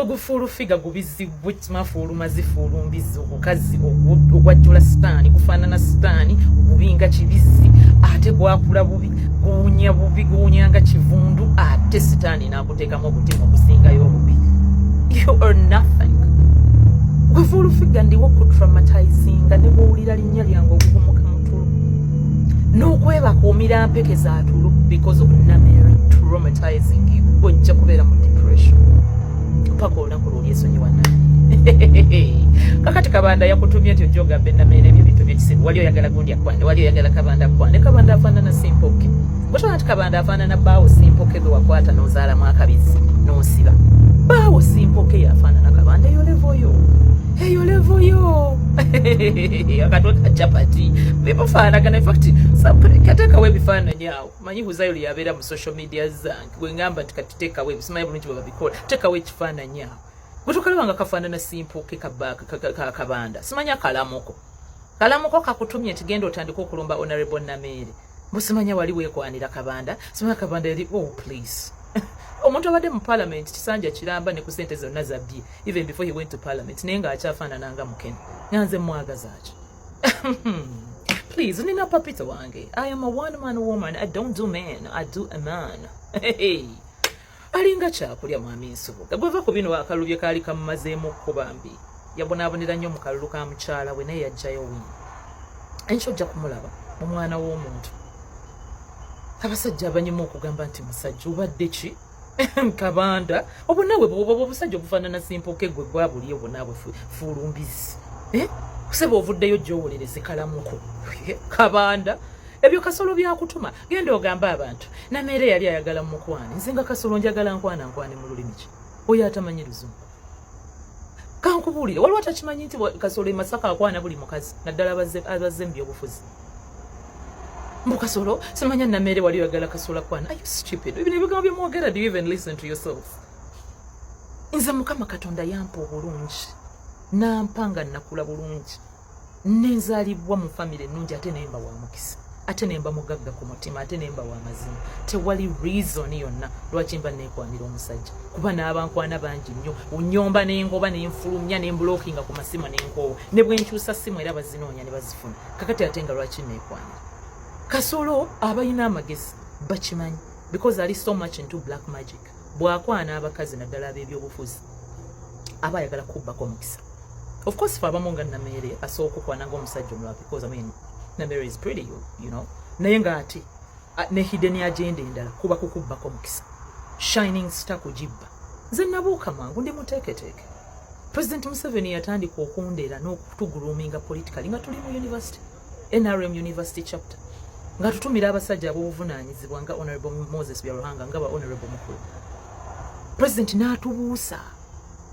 gufuulu figa gubizibwe kimafuulu mazifuulu mbizi obukazi ogwajjula sitaani gufaanana sitaani gubinga kibizi ate gwakula bubi guwunya bubi guwunyanga kivundu ate sitaani n'akuteekamu obutima okusingayo obubi. You are nothing. Gufuulu figa ndiwo kutraumatizinga ne bw'owulira linnya lyange okugumuka mutulu n'okwebaka omira mpeke zaatulu because of Namere traumatizing you ojja kubeera mu depression mpaka olunaku lw'olyesonyiwa Namere. Kakati Kabanda yakutumye nti ojja ogambe Namere ebyo bintu by'ekisiru wali oyagala gundi akwane wali oyagala Kabanda akwane. Kabanda afaanana Simpoke bw'otwala nti Kabanda afaanana bbaawo Simpoke gwe wakwata n'ozaalamu akabizi n'osiba bbaawo Simpoke yafaanana Kabanda eyo levo yo akatwe ka chapati bimufaanagana. In fact kateekawo ebifaananyi awo manyi Buzayo yabeera mu social media zange bwe ngamba nti kati teekawo ebisimanyi bulungi bwe babikola teekawo ekifaananyi awo bwe tukalabanga kafaanana Simpoke Kabanda simanyi akalamuko kakutumye nti genda otandika okulumba Honorable Namere musimanya wali weekwanira Kabanda simanya Kabanda yali please omuntu abadde mu parliament kisanja kiramba ne ku ssente zonna zabbye even before he went to parliament naye ng'akyafaanananga mukene nyanze mwagaza ki. Please nina papito wange. I am a one man woman. I don't do men, I do a man. Alinga kyakulya mwami Nsubuga bweva ku bino akalubye kaali kamumazeemu okubambi yabonaabonera nnyo mu kalulu ka mukyala we naye yajjayo wino enki ojja kumulaba mu mwana w'omuntu. Abasajja abanyuma okugamba nti musajja obadde ki Kabanda obunawe obusajja obufaanana Simpoke gwe gwabuli obunawe fuulumbizi kuseba ovuddeyo gy'owulereze kalamuko Kabanda ebyo Kasolo byakutuma genda ogamba abantu Namere yali ayagala mukwani nze nga Kasolo njagala nkwana mu lulimi ki oyo atamanyi Luzungu. Kankubuulire waliwo atakimanyi nti Kasolo e Masaka akwana buli mukazi naddala abazze mu byobufuzi. Kasolo simanya Namere wali oyagala Kasolo akwana. Are you stupid? Even ebigambo byemwogera, do you even listen to yourself? Nze Mukama Katonda yampa obulungi nampanga nakula bulungi nenzaalibwa mu famire ennungi ate nemba wa mukisa ate nemba mugagga ku mutima ate nemba wa mazima. Tewali reason yonna lwaki mba neekwanira omusajja kuba n'abankwana bangi nnyo unyomba n'engoba n'enfulumya n'embulookinga ku masimu n'enkoowa ne bwe nkyusa simu era bazinoonya ne bazifuna kakati ate nga lwaki neekwanira. Kasolo abayina amagezi bakimanyi because ali so much into black magic. Bwakwana abakazi naddala ab'ebyobufuzi aba ayagala kubbako omukisa. Of course for abamu nga Namere asooka okwananga omusajja omulala because I mean Namere is pretty you know naye nga ate ne hidden agenda endala kuba kukubbako omukisa shining star kugibba. Nze nabuuka mangu ndi muteeketeeke. President Museveni yatandika okundeera n'okutuguluminga politically nga tuli mu university NRM University chapter nga tutumira abasajja ab'obuvunaanyizibwa nga Honorable Moses Byaruhanga nga ba Honorable Mukulu. President n'atubuusa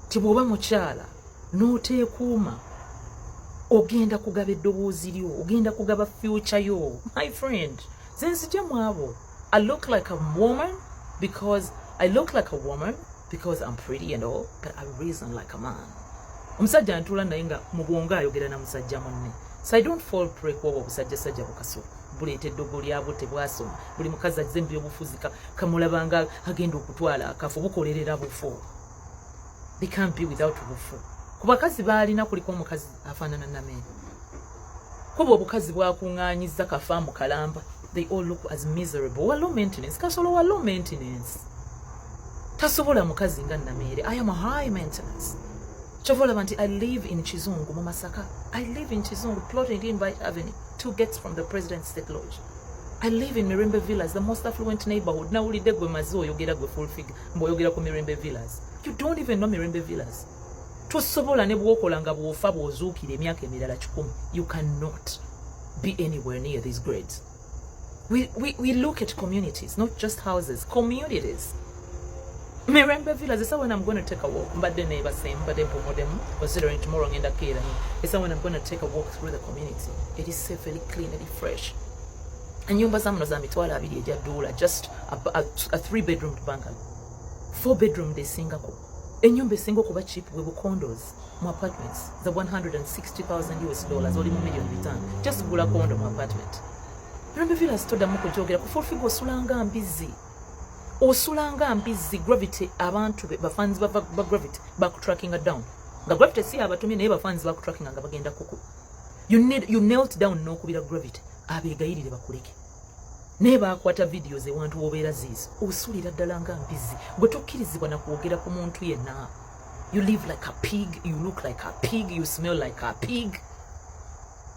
ti bw'oba mukyala n'oteekuuma ogenda kugaba eddoboozi lyo ogenda kugaba future yo. My friend nze nzija mu abo. I look like a woman because I'm pretty and all, but I reason like a man. Omusajja ntula naye nga mu bwongo ayogera na musajja munne. So I don't fall prey ku obwo obusajjasajja bukasolo buleetedde ogwo lyabo tebwasoma buli mukazi azze mu byobufuzi kamulabanga agenda okutwala akafu bukolerera bufu. They can't be without bufu. Ku bakazi baalina kuliko omukazi afaanana Namere kuba obukazi bwakuŋŋaanyizza kafaamu kalamba. They all look as miserable. Wa low maintenance. Kasolo wa low maintenance. Tasobola mukazi nga Namere. I am a high maintenance. Chovola banti, I live in Chizungu, Mumasaka. I live in Chizungu, plotting Invite Avenue, 2 gates from the President's State Lodge. I live in Mirembe Villas, the most affluent neighborhood. Now uli degwe mazo yogera gwe full figure. Mbo yogera ku Mirembe Villas. You don't even know Mirembe Villas. Tosobola ne bwokolanga bwofa bwozuukira emyaka emirala 10. You cannot be anywhere near these grades. We look at communities, not just houses, communities. Mirembe Villas is when I'm going to take a walk. But the neighbor saying, but then considering tomorrow in the kid, it's when I'm going to take a walk through the community. It is safe, very clean, very fresh. And nyumba zamu za mitwala abiri ejja dula, just a 3-bedroom bungalow. 4-bedroom de Singapore. Enyumba esinga okuba cheap we condos, mu apartments, the $160,000 US, oli mu million return. Just gula condo mu apartment. Mirembe Villas toda mu kujogera ku full figure osulanga mbizi. osulanga mbizi gravity abantu bafanzi ba gravity bakutrackinga down nga gravity si abatumye naye bafanzi bakutrackinga nga bagenda kuku you knelt down n'okubira gravity abeegayirire bakuleke naye bakwata videos ewantu wobeera ziizo osulira ddala nga mbizi gwe tokkirizibwa na kwogera ku muntu yenna. You live like a pig, you look like a pig, you smell like a pig.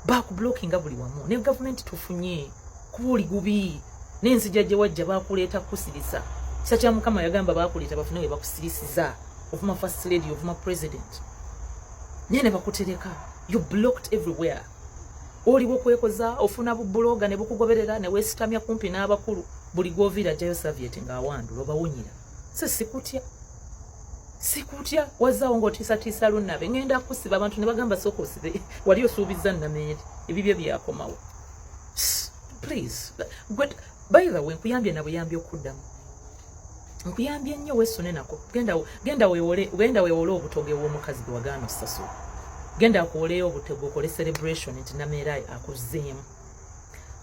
Bakublockinga buli wamu ne government tufunye kubuli gubi n'enzija gye wajja bakuleeta kusirisa kisa kya mukama yagamba bakuleeta bafune we bakusirisiza ovuma first lady ovuma president nene bakutereka you blocked everywhere. Oliwo kwekoza ofuna bubuloga ne bukugoberera ne wesitamya kumpi n'abakulu buli govira jayo Soviet nga awandu lobawunyira so sikutya wazaawo ng'otiisatiisa lunnabe ngenda kusiba abantu ne bagamba sooka osibe wali osuubiza nnamere ebibyo byakomawo. Please by the way nkuyambye na buyambi okuddamu nkuyambye nnyo weesune nako genda weewole obutoge bw'omukazi gwe wagaana osasula genda akuwoleyo obutego okole celebration nti nameera akuzzeemu.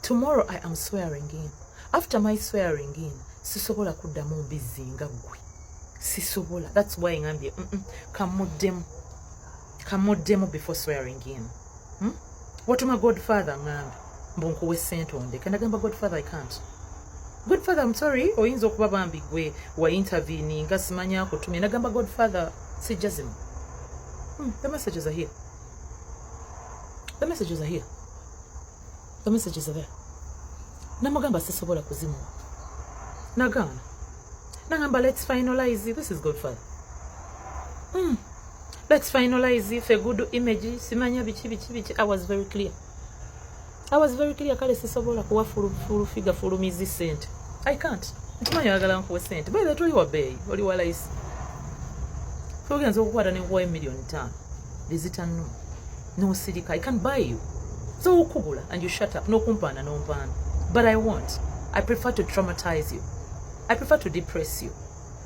Tomorrow I am swearing in. After my swearing in sisobola kuddamu mbizzi nga ggwe sisobola. That's why ngambye kamuddemu before swearing in. What my godfather ngambe mbunkuwe sente ondeke nagamba godfather I can't. Godfather I'm sorry oyinza okuba bambi gwe wa intervene nga simanya akutumye nagamba godfather sijazimu. The messages are here. The messages are here. The messages are there. Namagamba sisobola kuzimu. Nagana. Nagamba let's finalize. This is Godfather. Let's finalize if a good image. Simanya bichi. I was very clear. Kale sisobola kuwa full figure full mizi sent. I can't. Ntumanya yagala nkuwe sent. By the way, wa bay. Oli wa laisi. Fugenza okukwata ne kuwa $1 million. Visitor no sirika. I can buy you. So ukubula and you shut up. No kumpana, no mpana. But I prefer to traumatize you. I prefer to depress you.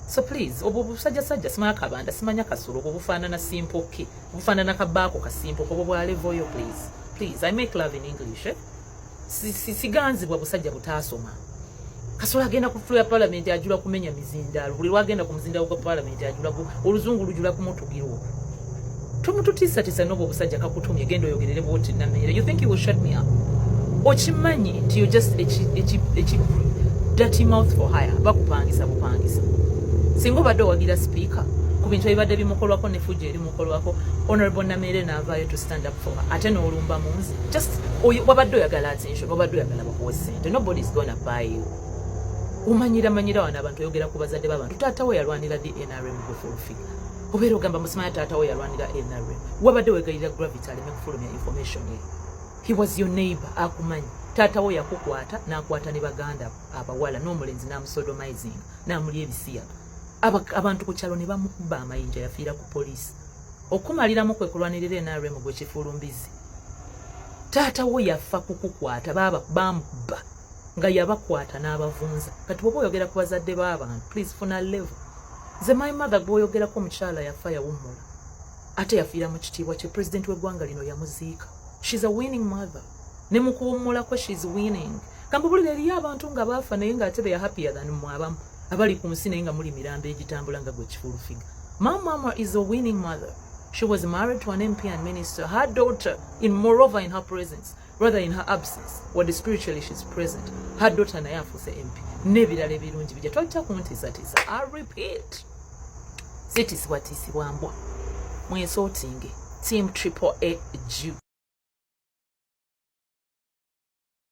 So please, obusajja simanya kabanda, simanya kasulu, obufaanana simple ki, obufaanana kabaako ka simple, obwalevoyo please. Please, I make love in English. Siganzibwa busajja butaasoma. Kasula agenda ku floor ya parliament ajula kumenya mizindaalo. Buli wagenda ku muzindaalo kwa parliament ajula oluzungu lujula ku mutugiro. Tumututiisa n'obwo busajja kakutumye genda oyogerere bwoti nameere. You think you will shut me up? Ochimanyi nti you just a dirty mouth for hire. Bakupangisa bupangisa. Singa obadde owagira speaker ku bintu ebibadde bimukolwako ne Fuji eri mukolwako Honorable Namere n'avaayo to stand up for her. Ate n'olumba munzi. Just wabadde oyagala attention, wabadde oyagala bakuwe ssente. Nobody is gonna buy you. Umanyira wano abantu oyogera ku bazadde b'abantu. Taata we yalwanira the NRM gwe obeera ogamba musimanya taata we yalwanira NRM. Wabadde wegayirira Gravity aleme kufulumya information ye. He was your neighbor akumanyi. Taata we yakukwata n'akwata ne baganda abawala n'omulenzi n'amusodomizing n'amuli ebisiya. Abantu ku kyalo ne bamukuba amayinja yafiira ku poliisi. Okumaliramu kwe kulwanirira NRM gwe kifulumbizi. Taata we yafa kukukwata bamukuba nga yabakwata n'abavunza. Kati bw'oba oyogera ku bazadde b'abantu please funa level. Nze my mother bw'oyogerako omukyala yafa yawummula. Ate yafiira mu kitiibwa kye president w'eggwanga lino yamuziika. She's a winning mother. Ne mu kuwummulako she's winning. Kambubulira eriyo abantu nga baafa naye ng'ate they are happier than mu abamu abali ku nsi naye nga muli mirambo egitambula nga gwe kifulufiga. My mama is a winning mother. She was married to an MP and minister. Her daughter, moreover in her presence, rather in her absence, whether spiritually she's present, her daughter naye afuuse MP. N'ebirala ebirungi bijja twajja kuntiisatiisa. I repeat. Sitisibwatiisibwa mbwa. Mwesotinge. Team Triple A Jew.